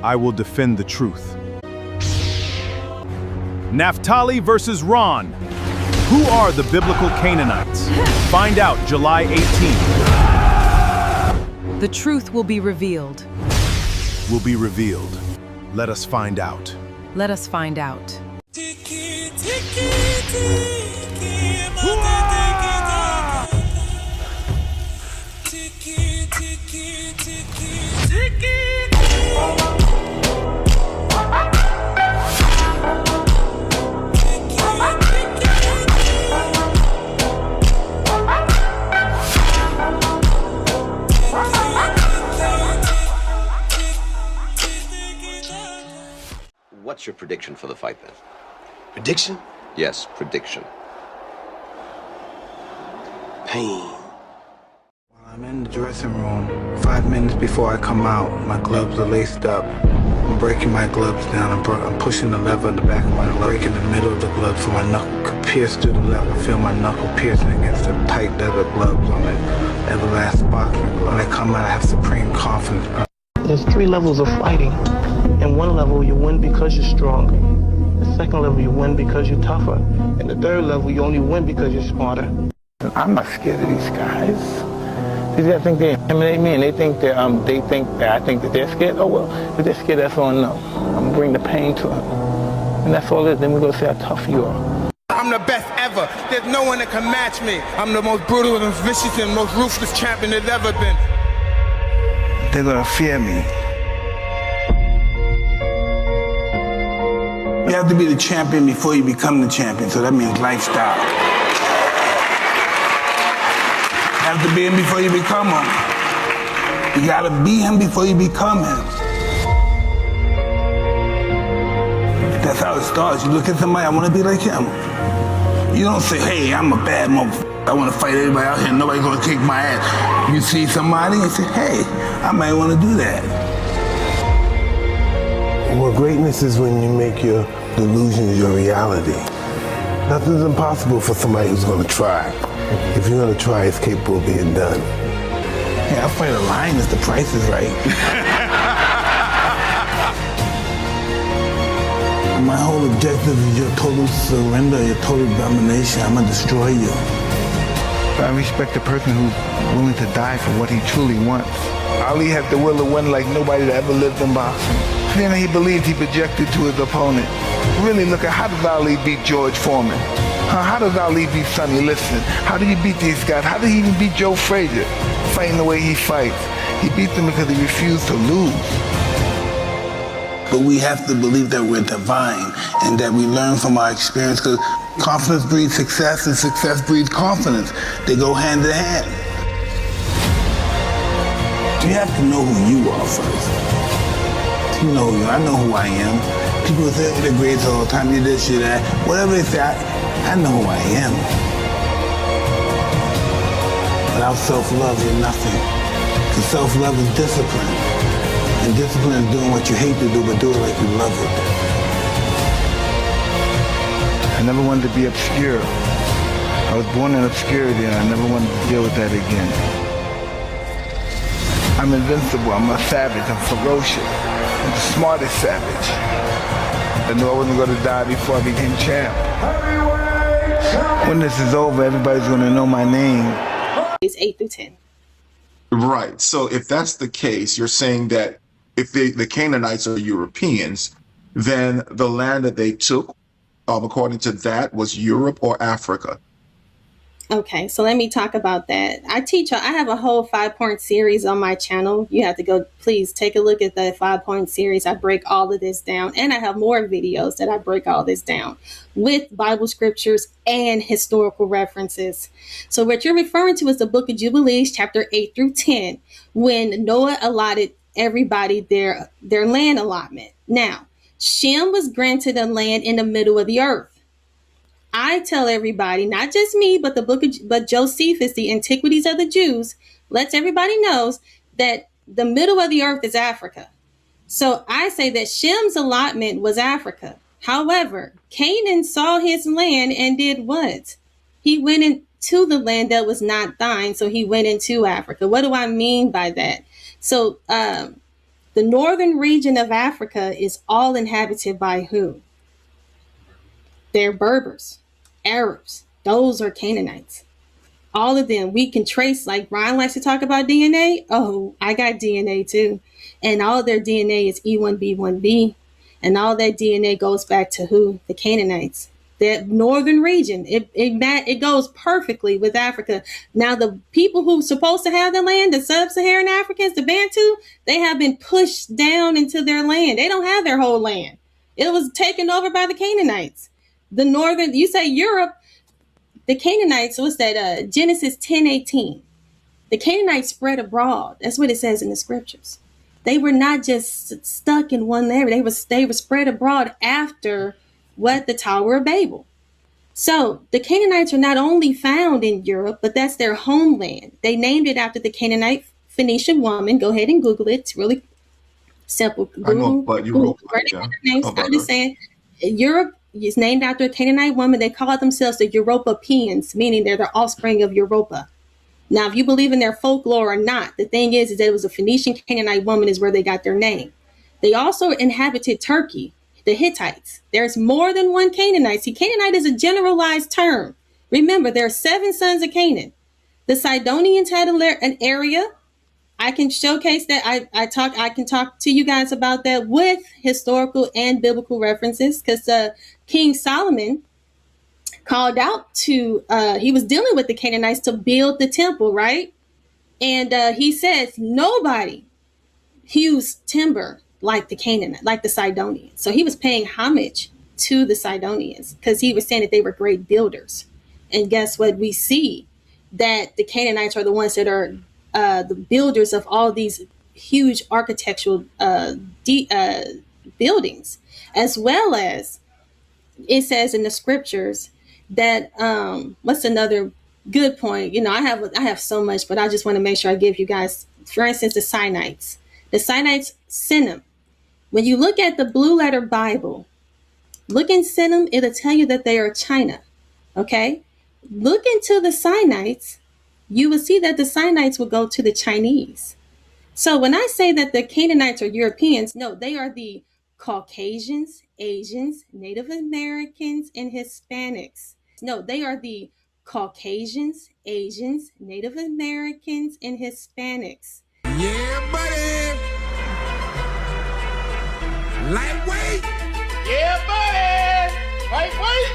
I will defend the truth. Naphtali versus Ron. Who are the biblical Canaanites? Find out July 18th. The truth will be revealed. Will be revealed. Let us find out. Let us find out. What's your prediction for the fight then? Prediction? Yes, prediction. Pain. While I'm in the dressing room, 5 minutes before I come out, my gloves are laced up. I'm breaking my gloves down. I'm pushing the lever in the back of my glove, breaking the middle of the glove so my knuckle could pierce through the leather. I feel my knuckle piercing against the tight leather gloves on the everlasting boxing glove. When I come out, I have supreme confidence. There's 3 levels of fighting. In one level, you win because you're stronger. The second level, you win because you're tougher. And the third level, you only win because you're smarter. I'm not scared of these guys. These guys think they intimidate me, and they think that I think that they're scared. Oh well, if they're scared, that's on them. I'm gonna bring the pain to them, and that's all it is. Then we're gonna see how tough you are. I'm the best ever. There's no one that can match me. I'm the most brutal and vicious and most ruthless champion there's ever been. They're gonna fear me. You have to be the champion before you become the champion, so that means lifestyle. You have to be him before you become him. You gotta be him before you become him. That's how it starts. You look at somebody, I wanna be like him. You don't say, hey, I'm a bad motherfucker. I wanna fight everybody out here, nobody's gonna kick my ass. You see somebody and say, hey, I might wanna do that. Well, greatness is when you make your delusions your reality. Nothing's impossible for somebody who's going to try. If you're going to try, it's capable of being done. Yeah, I'll fight a lion if the price is right. My whole objective is your total surrender, your total domination. I'm going to destroy you. I respect the person who's willing to die for what he truly wants. Ali had the will to win like nobody that ever lived in boxing. Then he believed he projected to his opponent. Really look at how does Ali beat George Foreman? How does Ali beat Sonny Liston? How did he beat these guys? How did he even beat Joe Frazier? Fighting the way he fights. He beat them because he refused to lose. But we have to believe that we're divine and that we learn from our experience, because confidence breeds success and success breeds confidence. They go hand in hand. You have to know who you are first. You know who you are. I know who I am. People say they're great all the time, you this, you that. Whatever they say, I know who I am. Without self-love, you're nothing. Because self-love is discipline. And discipline is doing what you hate to do, but do it like you love it. I never wanted to be obscure. I was born in obscurity and I never wanted to deal with that again. I'm invincible, I'm a savage, I'm ferocious. I'm the smartest savage. I knew I wasn't going to die before I became champ. When this is over, everybody's going to know my name. It's 8 through 10. Right. So if that's the case, you're saying that if the Canaanites are Europeans, then the land that they took, according to that, was Europe or Africa. Okay, so let me talk about that. I have a whole 5-point series on my channel. You have to go, please take a look at the 5-point series. I break all of this down, and I have more videos that I break all this down with Bible scriptures and historical references. So what you're referring to is the book of Jubilees, chapter 8 through 10, when Noah allotted everybody their land allotment. Now, Shem was granted a land in the middle of the earth. I tell everybody, not just me, but but Josephus, the Antiquities of the Jews, lets everybody knows that the middle of the earth is Africa. So I say that Shem's allotment was Africa. However, Canaan saw his land and did what? He went into the land that was not thine, so he went into Africa. What do I mean by that? So The northern region of Africa is all inhabited by who? They're Berbers, Arabs. Those are Canaanites. All of them. We can trace, like Ron likes to talk about DNA. Oh, I got DNA too. And all their DNA is E1B1B. And all that DNA goes back to who? The Canaanites. That northern region. It goes perfectly with Africa. Now, the people who are supposed to have the land, the sub-Saharan Africans, the Bantu, they have been pushed down into their land. They don't have their whole land. It was taken over by the Canaanites. The northern, you say Europe, the Canaanites, what's that? Genesis 10:18. The Canaanites spread abroad. That's what it says in the scriptures. They were not just stuck in one area. They were spread abroad after what? The Tower of Babel. So the Canaanites are not only found in Europe, but that's their homeland. They named it after the Canaanite Phoenician woman. Go ahead and Google it. It's really simple. Google, I know, but you wrote names. I'm just saying, Europe is named after a Canaanite woman. They call themselves the Europeans, meaning they're the offspring of Europa. Now, if you believe in their folklore or not, the thing is that it was a Phoenician Canaanite woman is where they got their name. They also inhabited Turkey, the Hittites. There's more than one Canaanite. See, Canaanite is a generalized term. Remember, there are 7 sons of Canaan. The Sidonians had an area. I can showcase that. I can talk to you guys about that with historical and biblical references, because King Solomon called out to, he was dealing with the Canaanites to build the temple, right? And he says, nobody hews timber like the Canaanite, like the Sidonians. So he was paying homage to the Sidonians because he was saying that they were great builders. And guess what? We see that the Canaanites are the ones that are the builders of all these huge architectural buildings, as well as it says in the scriptures that what's another good point? You know, I have so much, but I just want to make sure I give you guys, for instance, the Sinaites. The Sinaites, Sinim. When you look at the Blue Letter Bible, look in Sinim, it'll tell you that they are China. Okay? Look into the Sinaites, you will see that the Sinaites will go to the Chinese. So when I say that the Canaanites are Europeans, no, they are the Caucasians, Asians, Native Americans, and Hispanics. No, they are the Caucasians, Asians, Native Americans, and Hispanics. Yeah, buddy. Lightweight. Yeah, buddy. Lightweight.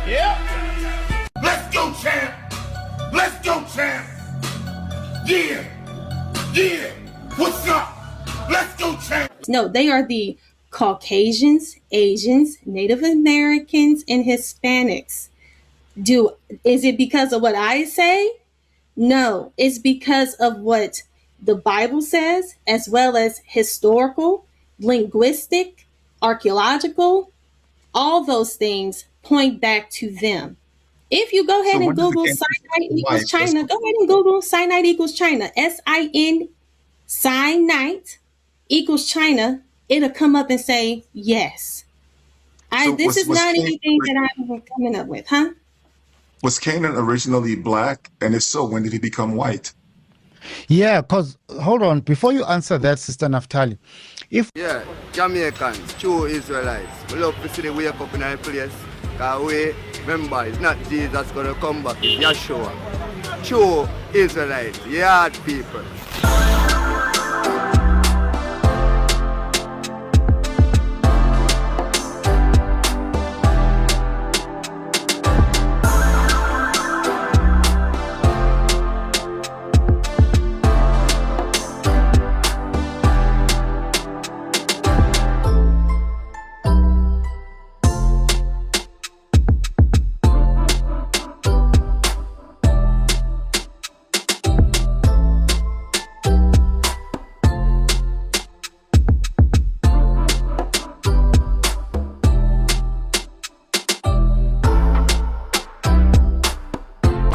Yeah. Let's go, champ. Let's go, champ. Yeah. Yeah. What's up? Let's go, champ. No, they are the Caucasians, Asians, Native Americans, and Hispanics. Is it because of what I say? No, it's because of what the Bible says, as well as historical, linguistic, archaeological. All those things point back to them. If you go ahead and Google Sinite equals China, go ahead and Google Sinite equals China, S-I-N, Sinite equals China, it'll come up and say yes. This is not anything that I'm coming up with, huh? Was Canaan originally black? And if so, when did he become white? Yeah, because, hold on, before you answer that, Sister Naphtali, yeah, Jamaicans, true Israelites, we love to see the wake up in our place, because we, remember, it's not Jesus going to come back, it's Yeshua. True Israelites, yard people.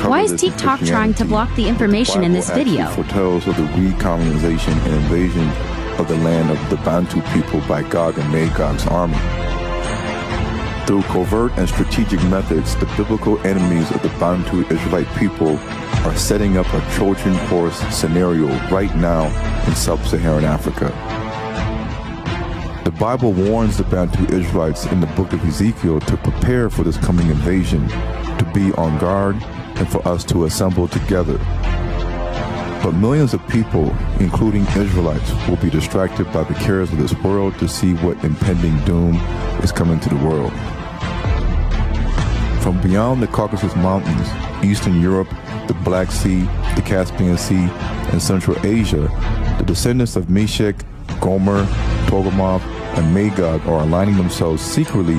Why is TikTok trying to block the information in this video? Foretells of the recolonization and invasion of the land of the Bantu people by Gog and Magog's army. Through covert and strategic methods, the biblical enemies of the Bantu Israelite people are setting up a Trojan horse scenario right now in sub-Saharan Africa. Bible warns the Bantu Israelites in the book of Ezekiel to prepare for this coming invasion, to be on guard, and for us to assemble together. But millions of people, including Israelites, will be distracted by the cares of this world to see what impending doom is coming to the world. From beyond the Caucasus Mountains, Eastern Europe, the Black Sea, the Caspian Sea, and Central Asia, the descendants of Meshech, Gomer, Togarmah, and Magog are aligning themselves secretly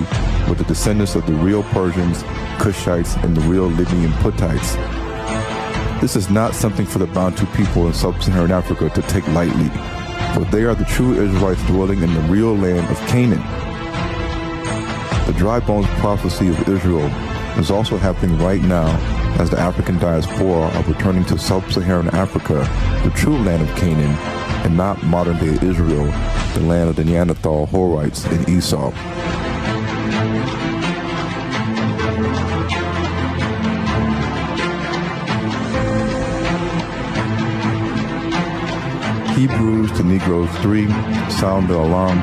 with the descendants of the real Persians, Cushites, and the real Libyan Puttites. This is not something for the Bantu people in sub-Saharan Africa to take lightly, for they are the true Israelites dwelling in the real land of Canaan. The dry bones prophecy of Israel is also happening right now as the African diaspora are returning to sub-Saharan Africa, the true land of Canaan, and not modern-day Israel, the land of the Neanderthal, Horites, and Esau. Hebrews to Negroes 3, sound the alarm.